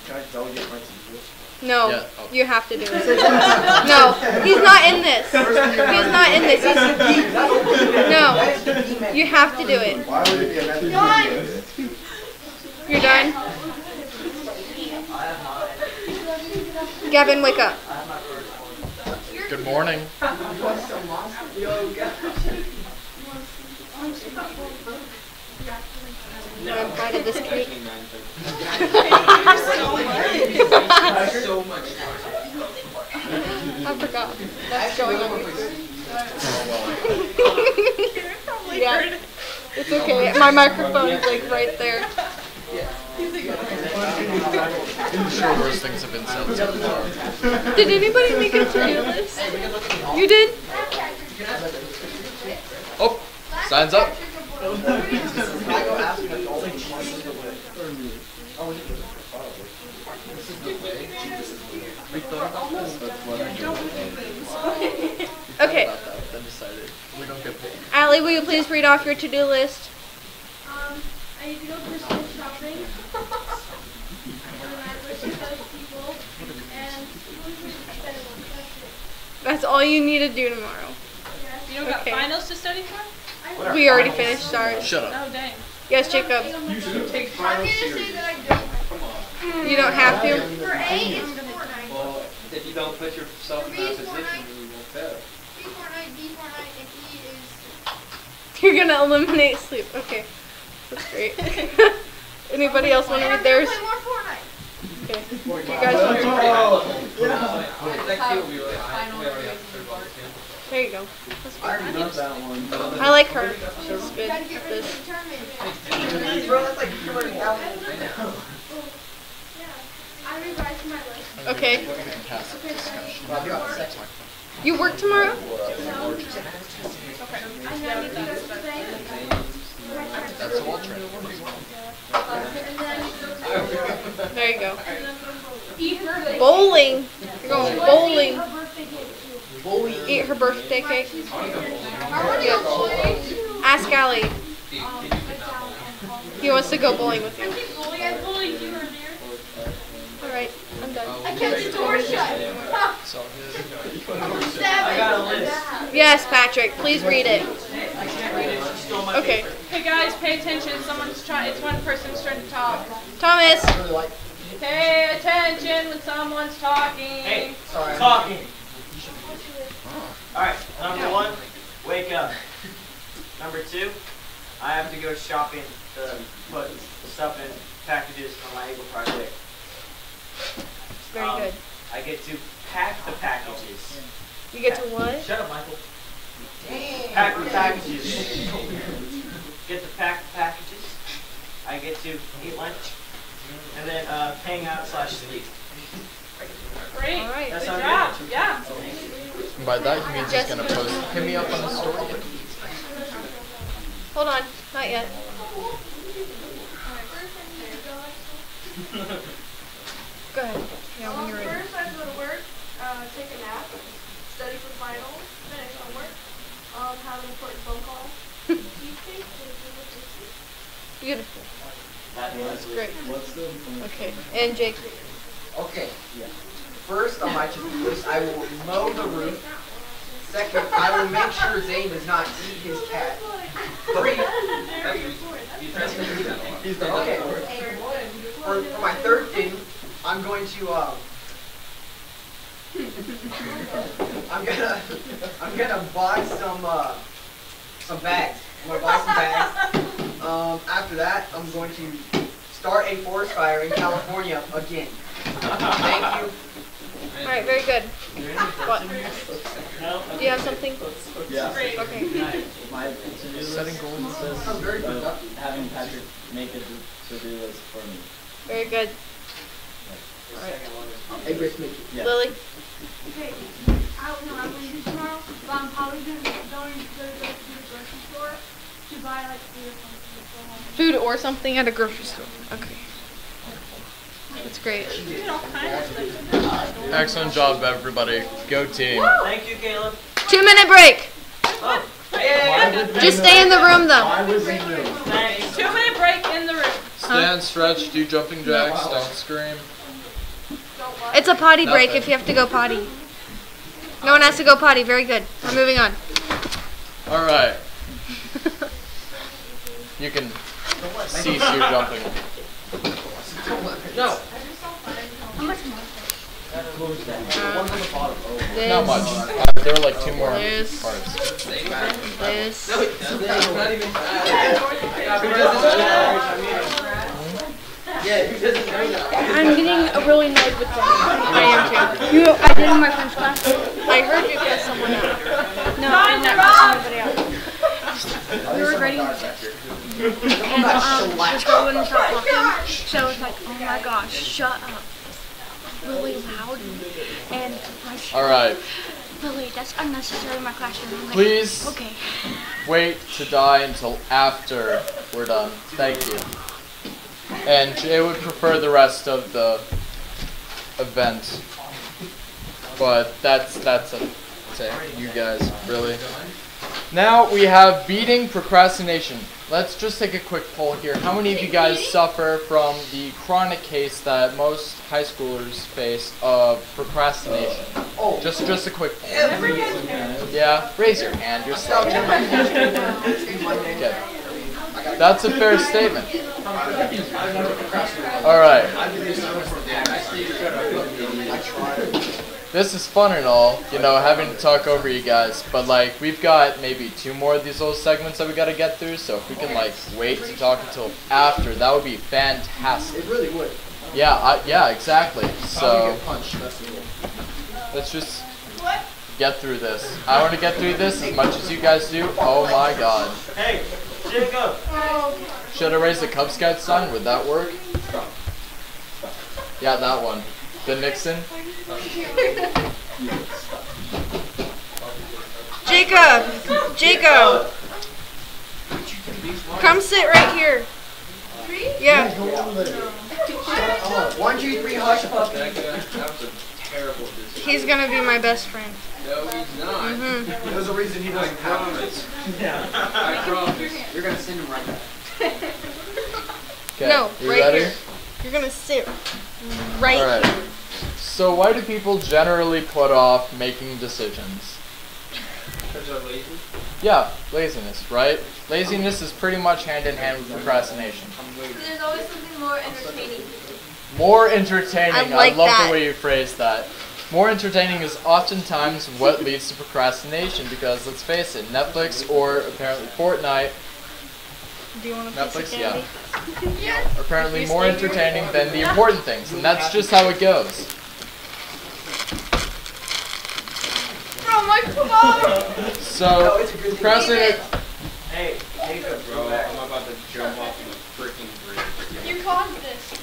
Can I delegate my to-do list? No, Yeah. you have to do it. No, he's not in this. He's not in this. No, you have to do it. Why would it be a method? You're done? Gavin, wake up. Good morning. I invited this cake. So much. I forgot. That's going on. Yeah, it's okay. My microphone is like right there. I'm sure worse things have been said so far. Did anybody make a to-do list? You did? Oh, signs up. Okay. Then decided we don't get paid. Allie, will you please read off your to-do list? I need to go Christmas shopping. And I wish to tell people. And That's all you need to do tomorrow. You don't got Okay. finals to study for? We already finished ours. Shut up. Oh, dang. Yes, Jacob. You should take I'm finals gonna say serious. that I don't. You don't have to. For A, it's Fortnite. Well, if you don't put yourself in that position, then you won't fail. B Fortnite, D Fortnite, and E is. You're gonna eliminate sleep. Okay, that's great. Anybody else want to read theirs? Play more Fortnite. Okay. You guys want to read? There you go. That's I already love that one. I like her. She's good Gotta at get rid of this. the tournament. Bro, that's like 200 hours. I revised my list. Okay. Fantastic discussion. You work tomorrow? I have to go to the bank. That's all training. And then There you go. eat birthday. Bowling. You're going bowling. Her birthday cake. Eat her birthday cake. I want to go bowling. Ask Allie. He wants to go bowling with you. I bullied you earlier. Alright, I'm done. I kept the door shut. It's all good. I got a list. Yes, Patrick, please read it. Okay. Hey guys, pay attention. It's one person's turn to talk. Thomas. Pay attention when someone's talking. Hey, talking. Alright, number 1, wake up. Number 2, I have to go shopping to put stuff in packages for my Eagle project. Very good. I get to pack the packages. You get to what? Shut up, Michael. Pack the packages. Get to pack the packages. I get to eat lunch. And then hang out / sleep. Great. Alright. That's Good how job. Yeah. And by that, he means he's gonna post. Hit me up on the story. Hold on, not yet. Go ahead. Yeah, when you're ready. First, I have to go to work, take a nap, study for finals, finish homework, have an important phone call. Beautiful. That That's is great. What's the Okay, and Jake. Okay. First on my to-do list, I will mow the roof. Second, I will make sure Zane does not eat his cat. 3. Okay. For my third thing, I'm going to I'm gonna buy some bags. I'm gonna buy some bags. After that, I'm going to start a forest fire in California again. Thank you. Alright, very good. What? Do you have something? Yeah. Okay. My to-do list Setting goals. says Sounds very productive. having Patrick make a to-do list for me. Very good. Alright. Hey, Chris, make it. Yeah. Lily? Okay, I'm going to do tomorrow, but I'm probably going to go to the grocery store to buy like food or something to go home. Food or something at a grocery store. Okay. That's great. Excellent job, everybody. Go team. Thank you, Caleb. 2-minute break. Oh, yeah. Just stay in the room though. I was in the room. Thanks. 2-minute break in the room. Stand, stretch, do jumping jacks, don't scream. It's a potty break if you have to go potty. No one has to go potty. Very good. We're moving on. All right. You can cease your jumping. No. Not much. There are like 2 more This. parts. This. I'm getting really annoyed with them. I am too. I did in my French class. I heard you cuss someone out. No, I did not cuss anybody out. We were grading and this girl wouldn't stop talking. So I was like, oh my gosh, shut up. Really loud. And my All right. Lily, that's unnecessary in my classroom. I'm like, Please okay. wait to die until after we're done. Thank you. And Jay would prefer the rest of the event. But that's it. You guys, really. Now we have beating procrastination. Let's just take a quick poll here. How many of you guys suffer from the chronic case that most high schoolers face of procrastination? Oh. Just a quick poll. Yeah, raise your hand. You're slow. Okay. That's a fair statement. Alright. This is fun and all, you know, having to talk over you guys, but like, we've got maybe 2 more of these little segments that we gotta get through, so if we can like, wait to talk until after, that would be fantastic. It really would. Yeah, yeah, exactly. So, let's just get through this. I want to get through this as much as you guys do. Oh my god. Hey, Jacob. Should I raise the Cub Scout sign? Would that work? Yeah, that one. The Nixon. Jacob! Come sit right here. Yeah. 1, 2, 3, hush puppy. He's gonna be my best friend. No, he's not. There's a reason he doesn't have it. I promise. You're gonna send him right back. Okay, No, you right ready? here. You're gonna sit right Alright. here. So why do people generally put off making decisions? Because they're lazy. Yeah, laziness, right? Laziness is pretty much hand in hand with procrastination. There's always something more entertaining to do. More entertaining. I like love that. the way you phrased that. More entertaining is oftentimes what leads to procrastination because, let's face it, Netflix or apparently Fortnite, Do you want a piece Netflix, of yeah, candy? are apparently more entertaining than the important things, and that's just how it goes. Oh my god! So, procrastinate. Hey, Jacob, Bro, I'm about to jump off the freaking bridge. You caused this.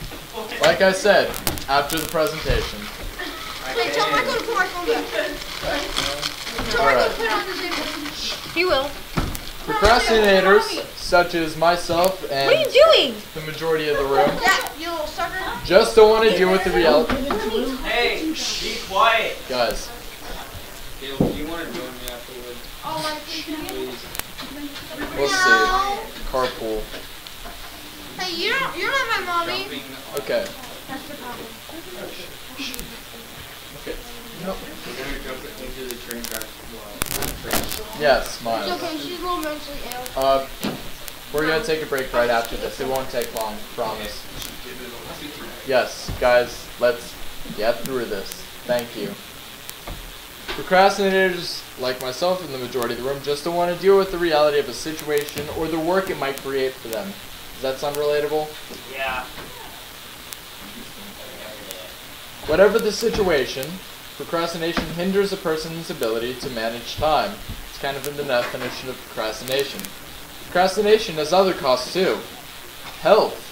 Like I said, after the presentation. Wait, tell Michael to put my phone back. Tell Michael Alright. to put it on the table. He will. Procrastinators, such as myself What are you and doing? the majority of the room, Yeah, you little sucker. just don't want to deal with the reality. Hey, be quiet. Guys, Caleb, do you want to join me afterwards? Oh, like, Please. we'll see. Carpool. hey, you're not my mommy. Jumping Okay. That's the problem. Okay. We're going to jump into the train track. Yes, It's Miles. okay, she's a little mentally ill. We're gonna take a break right after this. It won't take long, promise. Yes, guys, let's get through this. Thank you. Procrastinators, like myself and the majority of the room, just don't want to deal with the reality of a situation or the work it might create for them. Does that sound relatable? Yeah. Whatever the situation, procrastination hinders a person's ability to manage time. It's kind of in the definition of procrastination. Procrastination has other costs too. Health.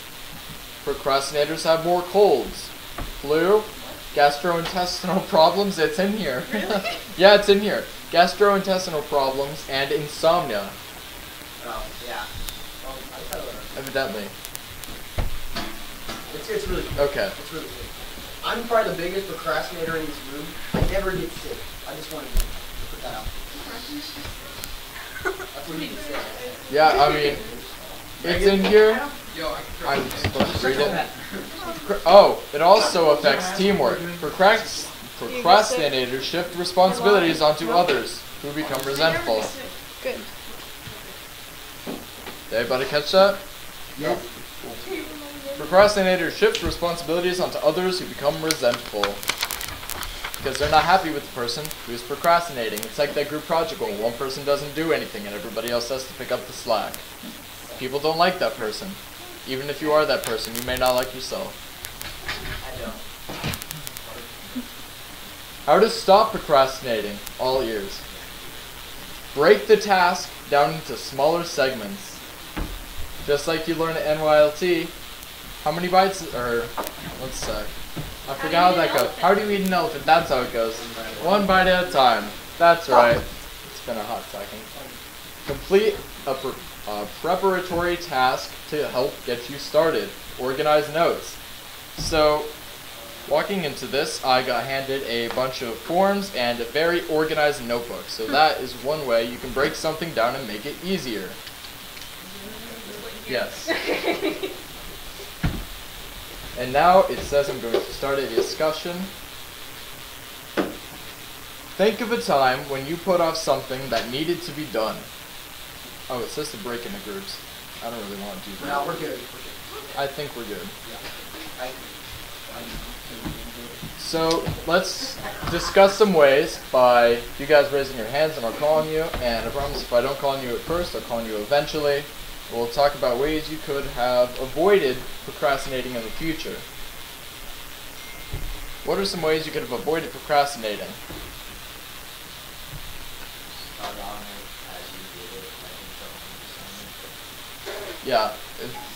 Procrastinators have more colds, flu, gastrointestinal problems. It's in here. Yeah, it's in here. Gastrointestinal problems and insomnia. Oh, yeah. Evidently. It's really cool. Okay. It's really cool. I'm probably the biggest procrastinator in this room. I never get sick. I just want to put that out. That's what you can say. Yeah, I mean, it's in here. Yo, I'm supposed to read it. Oh, it also affects teamwork. Procrastinators shift responsibilities onto others, who become resentful. Good. Did everybody catch that? Yes. Procrastinators shift responsibilities onto others who become resentful. Because they're not happy with the person who's procrastinating. It's like that group project where one person doesn't do anything and everybody else has to pick up the slack. People don't like that person. Even if you are that person, you may not like yourself. I don't. How to stop procrastinating? All ears. Break the task down into smaller segments. Just like you learn at NYLT, how many bites, or, let's say, I forgot how that goes. How do you eat an elephant? That's how it goes. One bite at a time. That's right. It's been a hot second. Complete a preparatory task to help get you started. Organize notes. So, walking into this, I got handed a bunch of forms and a very organized notebook. So that is one way you can break something down and make it easier. Yes. And now it says I'm going to start a discussion. Think of a time when you put off something that needed to be done. Oh, it says to break into groups. I don't really want to do that. No, we're good. I think we're good. I, So let's discuss some ways by you guys raising your hands and I'll call on you. And I promise if I don't call on you at first, I'll call on you eventually. We'll talk about ways you could have avoided procrastinating in the future. What are some ways you could have avoided procrastinating? Yeah,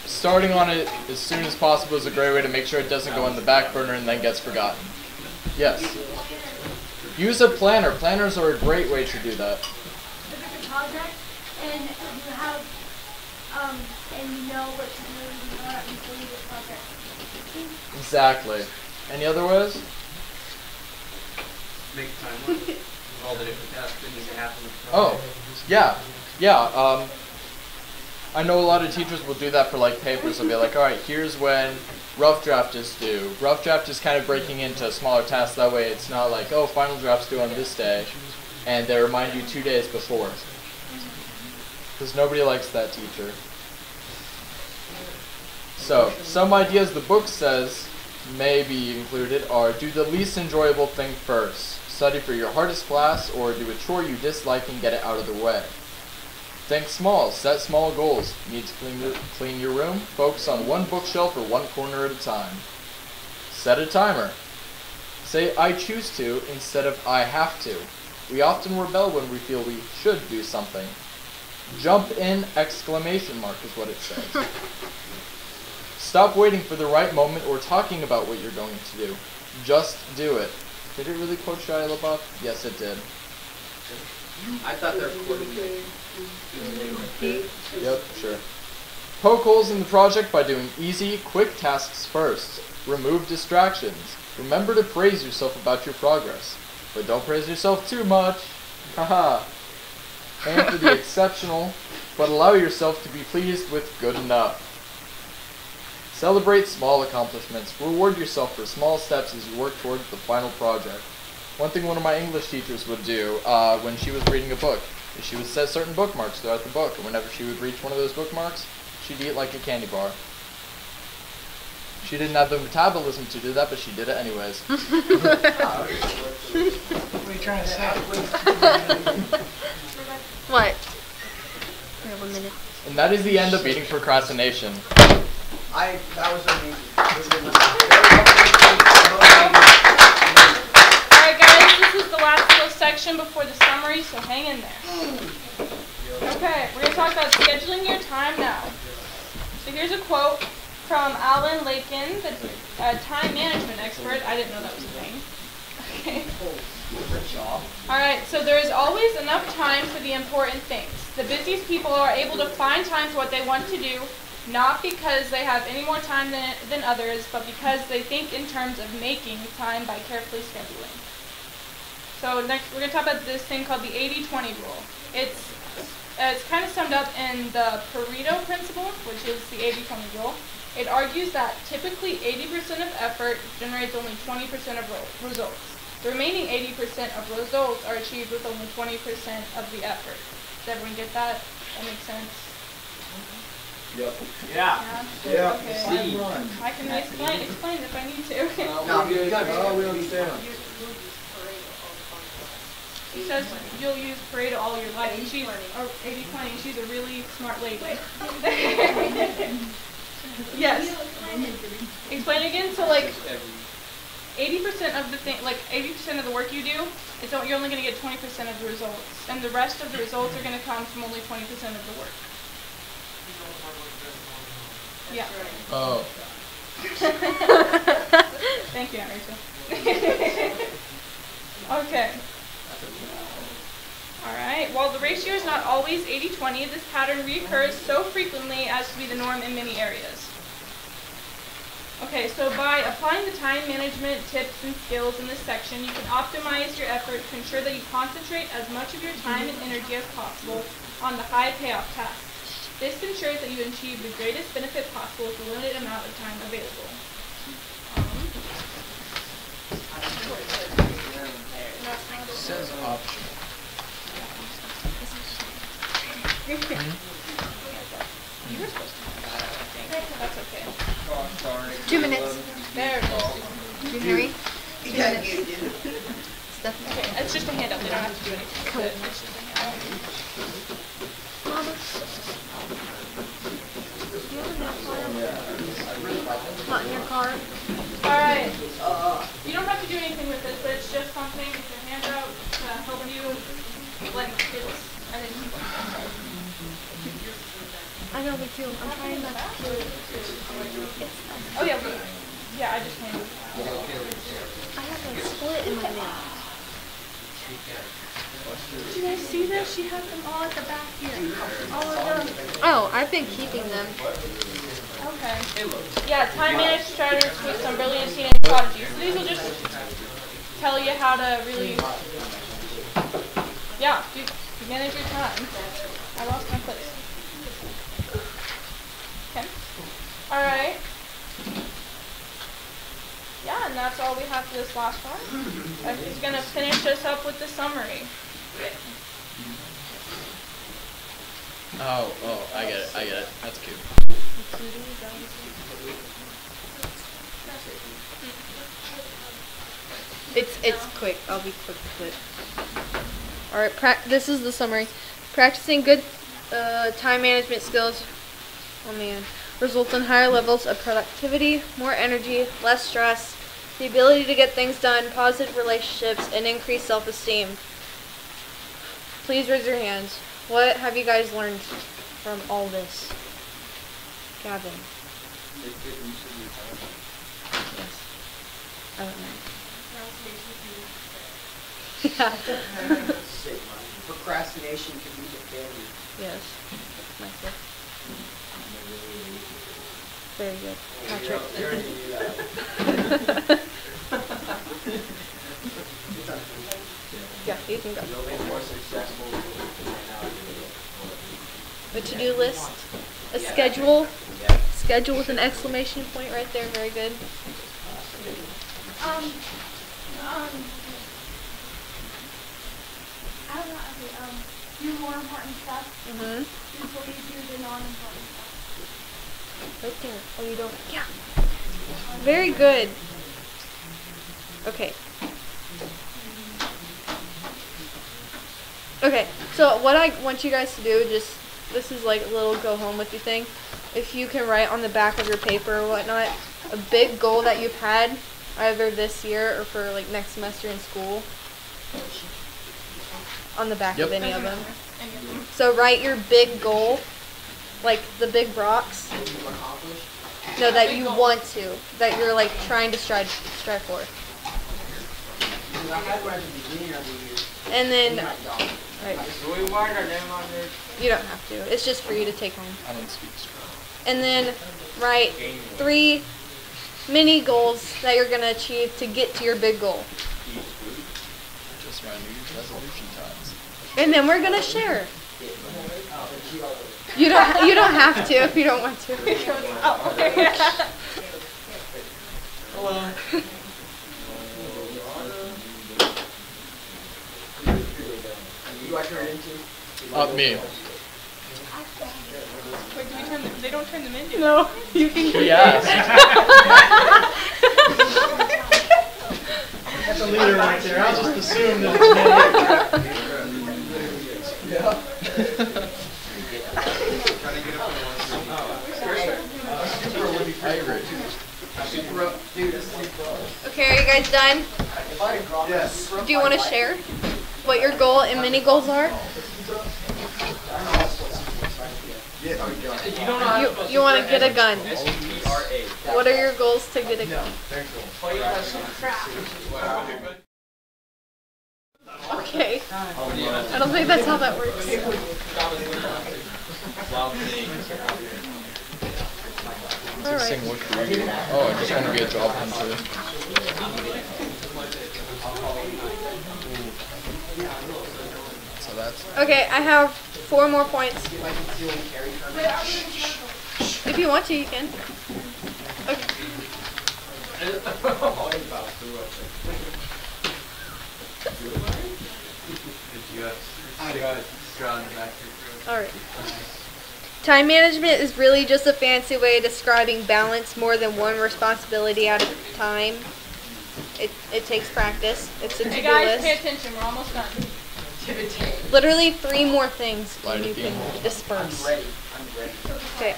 starting on it as soon as possible is a great way to make sure it doesn't go on the back burner and then gets forgotten. Yes. Use a planner. Planners are a great way to do that. If it's a project and you have, and you know what to do, you know that before you get project. Exactly. Any other ways? Make a timeline. All the different tasks that need to happen. Oh, yeah. Yeah. I know a lot of teachers will do that for like papers. They'll be like, all right, here's when rough draft is due. Rough draft is kind of breaking into smaller tasks. That way it's not like, oh, final draft's due on this day. And they remind you 2 days before. Because nobody likes that teacher. So, some ideas the book says may be included are do the least enjoyable thing first. Study for your hardest class or do a chore you dislike and get it out of the way. Think small. Set small goals. Need to clean your room? Focus on one bookshelf or one corner at a time. Set a timer. Say I choose to instead of I have to. We often rebel when we feel we should do something. Jump in! Exclamation mark is what it says. Stop waiting for the right moment or talking about what you're going to do. Just do it. Did it really quote Shia LaBeouf? Yes, it did. I thought they were quoting me. Yep, sure. Poke holes in the project by doing easy, quick tasks first. Remove distractions. Remember to praise yourself about your progress. But don't praise yourself too much. Haha. Aim for the exceptional, but allow yourself to be pleased with good enough. Celebrate small accomplishments. Reward yourself for small steps as you work towards the final project. One thing one of my English teachers would do when she was reading a book is she would set certain bookmarks throughout the book, and whenever she would reach one of those bookmarks, she'd eat like a candy bar. She didn't have the metabolism to do that, but she did it anyways. What are you trying to say? What? We have 1 minute. And that is the end of beating procrastination. That was amazing. Alright guys, this is the last little section before the summary, so hang in there. Okay, we're going to talk about scheduling your time now. So here's a quote from Alan Lakin, the time management expert. I didn't know that was a thing. Okay. Alright, so there is always enough time for the important things. The busiest people are able to find time for what they want to do, not because they have any more time than others, but because they think in terms of making time by carefully scheduling. So next, we're going to talk about this thing called the 80-20 rule. It's kind of summed up in the Pareto principle, which is the 80-20 rule. It argues that typically 80% of effort generates only 20% of results. The remaining 80% of results are achieved with only 20% of the effort. Does everyone get that? That makes sense? Yep. Yeah. Yeah. Okay. I can explain if I need to. No, we understand. She says you'll use Pareto all your life. And she's 80-20. She's a really smart lady. Yes. Explain again. So like 80% of the thing, like 80% of the work you do, you're only going to get 20% of the results, and the rest of the results are going to come from only 20% of the work. Yeah. Oh. Thank you, Aunt Rachel. Okay. Alright, while the ratio is not always 80-20, this pattern reoccurs so frequently as to be the norm in many areas. Okay, so by applying the time management tips and skills in this section, you can optimize your effort to ensure that you concentrate as much of your time and energy as possible on the high payoff tasks. This ensures that you achieve the greatest benefit possible with the limited amount of time available. It says option. You were supposed to have that, I think. That's okay. 2 minutes. There it is. You hurry. Okay, it's just a handout. They don't have to do anything with it. It's just a handout. Not in your car. Alright. You don't have to do anything with this, but it's just something. It's a handout to help you like kids. I didn't. I know, me too. I'm trying not to kill it. Oh yeah, yeah. I just handed it. I have a split in my nail. Did you guys see this? She has them all at the back here. All of them. Oh, I've been keeping them. Okay. Yeah, time managed starters with some brilliancy and prodigy. So these will just tell you how to really, yeah, manage your time. I lost my place. Okay. All right. Yeah, and that's all we have for this last one. I'm just gonna finish us up with the summary. Oh, I get it. That's cute. It's quick. I'll be quick with it. All right, this is the summary. Practicing good time management skills. Oh man. Results in higher levels of productivity, more energy, less stress, the ability to get things done, positive relationships, and increased self-esteem. Please raise your hands. What have you guys learned from all this? Gavin. Yes. I don't know. Yeah. Procrastination can lead to failure. Yes. Myself. Very good. Patrick. Yeah, you can go. A to-do list. A schedule. Schedule with an exclamation point right there. Very good. I don't know, okay, do more important stuff before you do the non-important stuff. Right there. Oh, you don't. Yeah. Very good. Okay. Okay, so what I want you guys to do, this is like a little go home with you thing. If you can write on the back of your paper or whatnot, a big goal that you've had, either this year or for like next semester in school, on the back of any of them. So write your big goal, like the big rocks. No, that you want to, that you're like trying to strive for. And then, right. You don't have to. It's just for you to take home. I don't speak strong. And then write 3 mini goals that you're gonna achieve to get to your big goal. Just my New Year's resolution times. And then we're gonna share. You don't have to if you don't want to. Oh, okay. Hello. Do I turn it into? Me. Wait, do we turn them? They don't turn them into. No, you can. He asked. That's a leader right there. I'll just assume that it's I agree. Okay, are you guys done? Yes. Do you want to share what your goal and mini goals are? You want to get a gun. What are your goals to get a gun? Okay. I don't think that's how that works. To sing what career? Oh, I just want to be a job hunter. So that's. Okay, I have 4 more points. If you want to, you can. Okay. Alright. Time management is really just a fancy way of describing balance more than one responsibility at a time. It takes practice. It's a to-do Hey guys, list. pay attention. We're almost done. Literally 3 more things Light and you at the can end. disperse. I'm ready. Okay.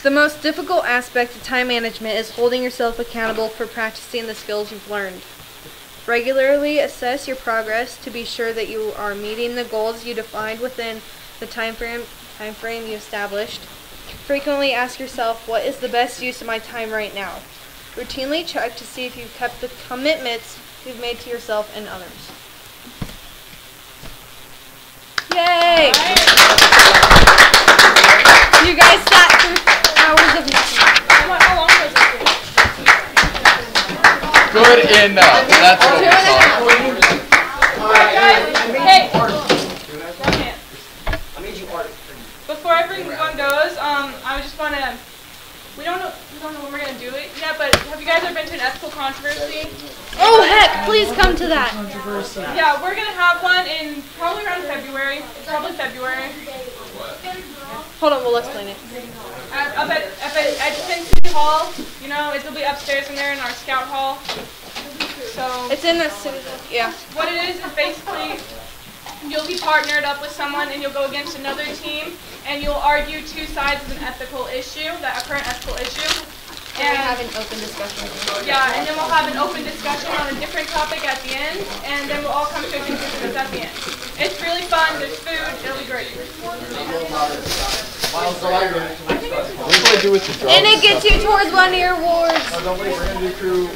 The most difficult aspect of time management is holding yourself accountable for practicing the skills you've learned. Regularly assess your progress to be sure that you are meeting the goals you defined within the time frame you established. Frequently ask yourself, what is the best use of my time right now? Routinely check to see if you've kept the commitments you've made to yourself and others. Yay! You guys sat through hours of nothing. How long was it? Good enough. That's what we thought. Alright guys, hey! Wrong hand. I made you art. Before everyone goes, I just want to, we don't know when we're going to do it yet, but have you guys ever been to an ethical controversy? Oh heck, please come to that. Yeah, we're going to have one in probably around February. It's probably February. Hold on, we'll explain it. Up at City Hall, you know, it'll be upstairs in there in our scout hall. So It's in the city. Yeah. what it is basically you'll be partnered up with someone and you'll go against another team and you'll argue 2 sides of an ethical issue, a current ethical issue. And we have an open discussion. Yeah, and then we'll have an open discussion on a different topic at the end, and then we'll all come to a consensus at the end. It's really fun, there's food, it'll be great. What do I do with the drugs? And it gets you towards one of your awards. Don't wait, we're gonna do crew.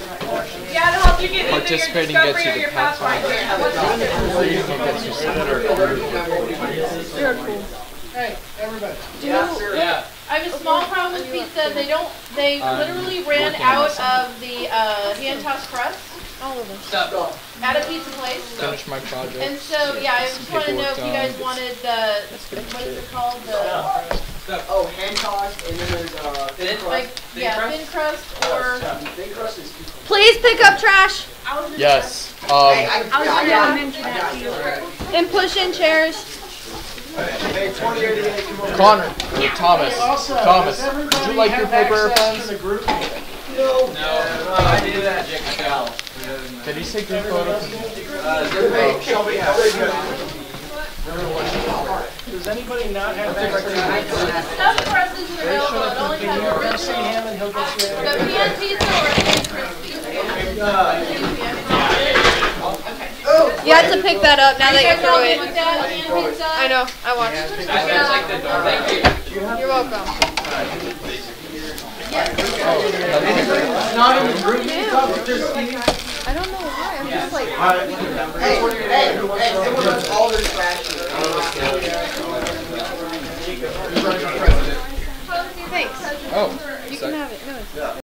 Yeah, to help you get either your Participating discovery gets you or the your pathfinder. You're cool. Hey, everybody. Yeah. I have a small problem with pizza. They literally ran out of the hand-tossed crust All of us. Stop. at a pizza place. Finish my project. And so, yeah, I just want to know if you guys wanted the, what is it called? The, Oh, hand tossed, and then there's thin crust. like, yeah, thin crust or... Thin crust is too cold. Please pick up trash Yes. Hey, I got mention that to you. and push in chairs. Hey, 2088, come on. Connor, or Thomas, would you like your paper pens? No. I did that. Did he say group photos? Hey, Shelby, Does anybody not have Stuffed crust is available. It only has a original. The pan pizza or thin crispy? You have to pick that up now that You you're guys all through good it. with that pan pizza? I know, I watched. That's like the door. Thank you. You're welcome. not in the group, it's just Steve. I don't know why, I'm just like... Hey, everyone does all their trash. Thanks. Oh, You can have it. No, it's